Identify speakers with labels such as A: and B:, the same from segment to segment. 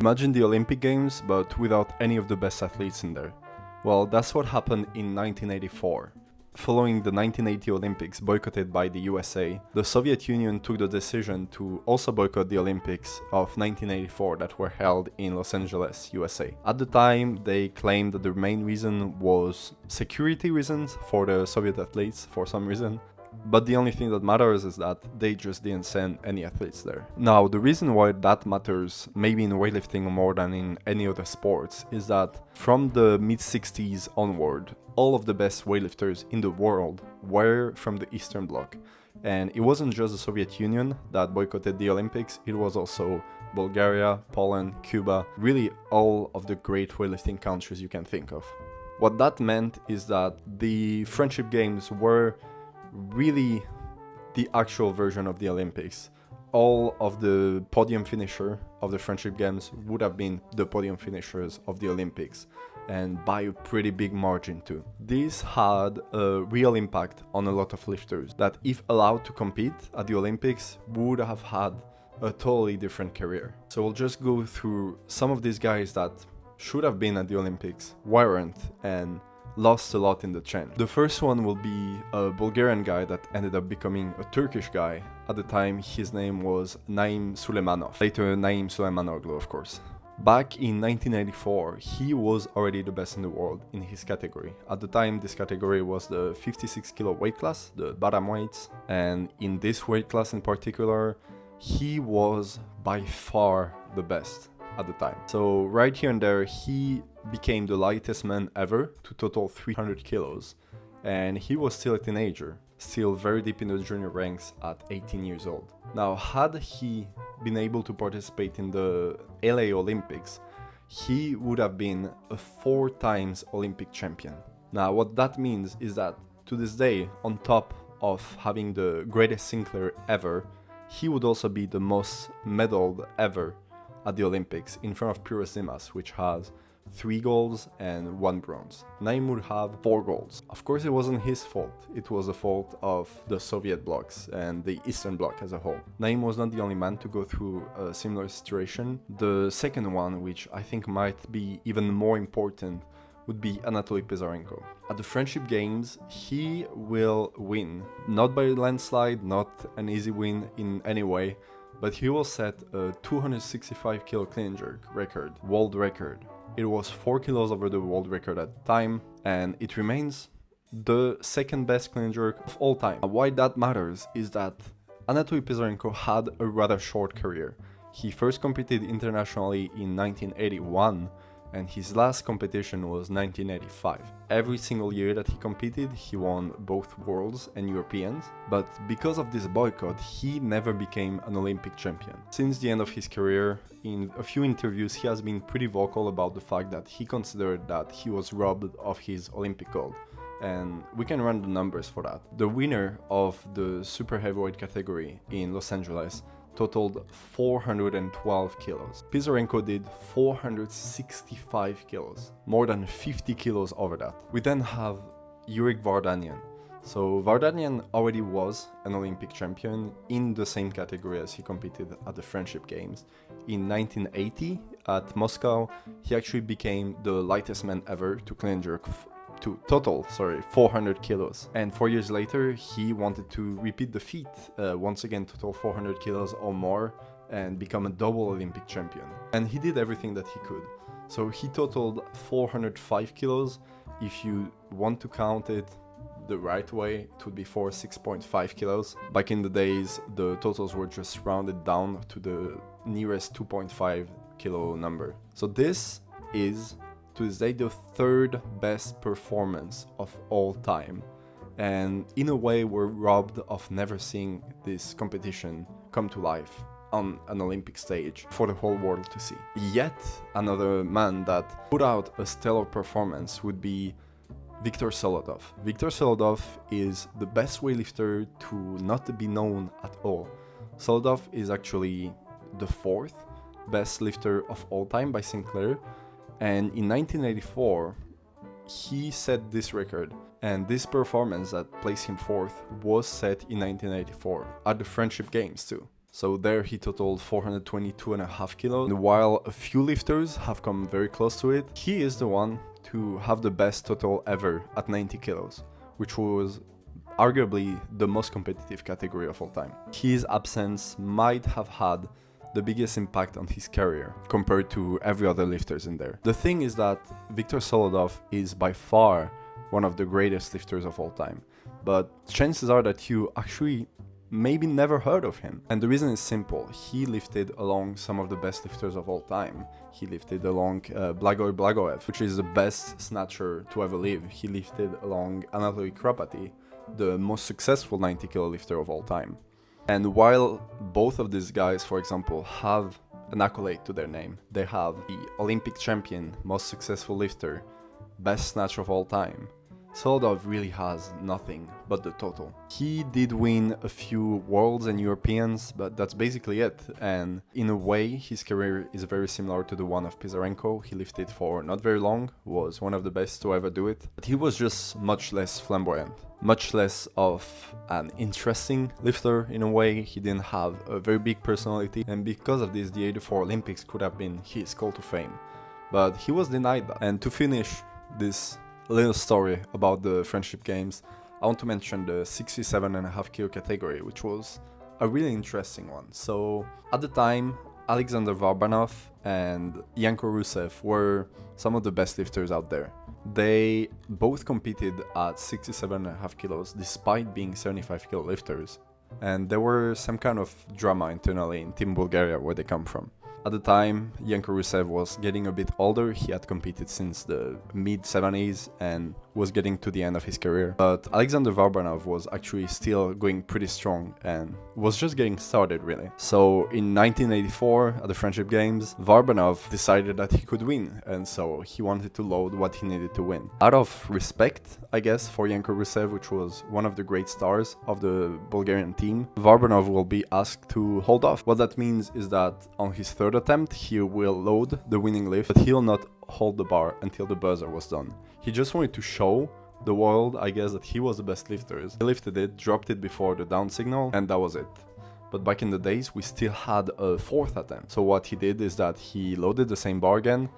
A: Imagine the Olympic Games, but without any of the best athletes in there. Well, that's what happened in 1984. Following the 1980 Olympics boycotted by the USA, the Soviet Union took the decision to also boycott the Olympics of 1984 that were held in Los Angeles, USA. At the time, they claimed that the main reason was security reasons for the Soviet athletes for some reason. But the only thing that matters is that they just didn't send any athletes there. Now, the reason why that matters, maybe in weightlifting more than in any other sports, is that from the mid-60s onward, all of the best weightlifters in the world were from the Eastern Bloc. And it wasn't just the Soviet Union that boycotted the Olympics, it was also Bulgaria, Poland, Cuba, really all of the great weightlifting countries you can think of. What that meant is that the Friendship Games were really the actual version of the Olympics. All of the podium finisher of the Friendship Games would have been the podium finishers of the Olympics, and by a pretty big margin too. This had a real impact on a lot of lifters that, if allowed to compete at the Olympics, would have had a totally different career. So we'll just go through some of these guys that should have been at the Olympics, weren't, and lost a lot in the change. The first one will be a Bulgarian guy that ended up becoming a Turkish guy. At the time, his name was Naim Suleimanov, later Naim Suleimanoglu, of course. Back in 1984, he was already the best in the world in his category. At the time, this category was the 56 kilo weight class, the bantamweights, and in this weight class in particular, he was by far the best at the time. So right here and there, he became the lightest man ever to total 300 kilos, and he was still a teenager, still very deep in the junior ranks at 18 years old. Now, had he been able to participate in the LA Olympics, he would have been a 4 times Olympic champion. Now, what that means is that to this day, on top of having the greatest Sinclair ever, he would also be the most medaled ever at the Olympics, in front of Pyrrhus Dimas, which has 3 golds and 1 bronze. Naim would have 4 golds. Of course, it wasn't his fault. It was the fault of the Soviet blocs and the Eastern Bloc as a whole. Naim was not the only man to go through a similar situation. The second one, which I think might be even more important, would be Anatoly Pisarenko. At the Friendship Games, he will win. Not by a landslide, not an easy win in any way, but he will set a 265 kilo clean and jerk record, world record. It was 4 kilos over the world record at the time, and it remains the second best clean and jerk of all time. Why that matters is that Anatoly Pisarenko had a rather short career. He first competed internationally in 1981, and his last competition was 1985. Every single year that he competed, he won both Worlds and Europeans, but because of this boycott, he never became an Olympic champion. Since the end of his career, in a few interviews, he has been pretty vocal about the fact that he considered that he was robbed of his Olympic gold. And we can run the numbers for that. The winner of the super heavyweight category in Los Angeles totaled 412 kilos. Pisarenko did 465 kilos, more than 50 kilos over that. We then have Yurik Vardanyan. So Vardanyan already was an Olympic champion in the same category as he competed at the Friendship Games. In 1980 at Moscow, he actually became the lightest man ever to clean and jerk to total 400 kilos. And 4 years later, he wanted to repeat the feat, once again total 400 kilos or more, and become a double Olympic champion. And he did everything that he could. So he totaled 405 kilos. If you want to count it the right way, it would be 6.5 kilos. Back in the days, the totals were just rounded down to the nearest 2.5 kilo number. So this is, to this day, the 3rd best performance of all time, and in a way we're robbed of never seeing this competition come to life on an Olympic stage for the whole world to see. Yet another man that put out a stellar performance would be Viktor Solodov. Viktor Solodov is the best weightlifter to not be known at all. Solodov is actually the 4th best lifter of all time by Sinclair, and in 1984 he set this record, and this performance that placed him 4th was set in 1984 at the Friendship Games too. So there he totaled 422.5 kilos. And while a few lifters have come very close to it, he is the one to have the best total ever at 90 kilos, which was arguably the most competitive category of all time. His absence might have had the biggest impact on his career compared to every other lifters in there. The thing is that Viktor Solodov is by far one of the greatest lifters of all time, but chances are that you actually maybe never heard of him. And the reason is simple. He lifted along some of the best lifters of all time. He lifted along Blagoj Blagojev, which is the best snatcher to ever live. He lifted along Anatoly Kropotkin, the most successful 90 kilo lifter of all time. And while both of these guys, for example, have an accolade to their name, they have the Olympic champion, most successful lifter, best snatcher of all time, Solodov really has nothing but the total. He did win a few Worlds and Europeans, but that's basically it. And in a way, his career is very similar to the one of Pisarenko. He lifted for not very long, was one of the best to ever do it, but he was just much less flamboyant, much less of an interesting lifter in a way. He didn't have a very big personality, and because of this, the 84 Olympics could have been his call to fame. But he was denied that. And to finish this little story about the Friendship Games, I want to mention the 67.5 kilo category, which was a really interesting one. So at the time, Alexander Varbanov and Yanko Rusev were some of the best lifters out there. They both competed at 67.5 kilos despite being 75 kilo lifters, and there were some kind of drama internally in Team Bulgaria where they come from. At the time, Yanko Rusev was getting a bit older. He had competed since the mid-70s and was getting to the end of his career. But Alexander Varbanov was actually still going pretty strong and was just getting started, really. So in 1984, at the Friendship Games, Varbanov decided that he could win, and so he wanted to load what he needed to win. Out of respect, I guess, for Yanko Rusev, which was one of the great stars of the Bulgarian team, Varbanov will be asked to hold off. What that means is that on his third attempt, he will load the winning lift, but he'll not hold the bar until the buzzer was done. He just wanted to show the world, I guess, that he was the best lifter. He lifted it, dropped it before the down signal, and that was it. But back in the days, we still had a fourth attempt. So what he did is that he loaded the same bar again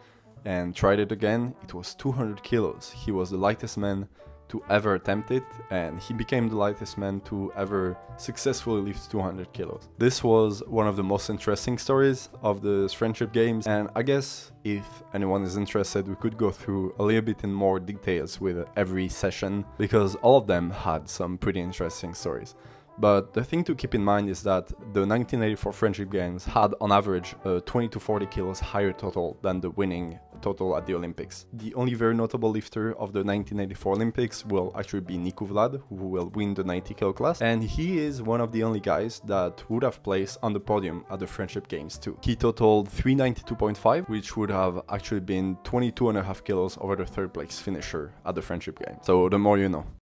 A: and tried it again. It was 200 kilos. He was the lightest man to ever attempt it, and he became the lightest man to ever successfully lift 200 kilos. This was one of the most interesting stories of the Friendship Games, and I guess if anyone is interested, we could go through a little bit in more details with every session, because all of them had some pretty interesting stories. But the thing to keep in mind is that the 1984 Friendship Games had on average a 20 to 40 kilos higher total than the winning total at the Olympics. The only very notable lifter of the 1984 Olympics will actually be Niku Vlad, who will win the 90 kilo class, and he is one of the only guys that would have placed on the podium at the Friendship Games too. He totaled 392.5, which would have actually been 22.5 kilos over the third place finisher at the Friendship Games. So the more you know.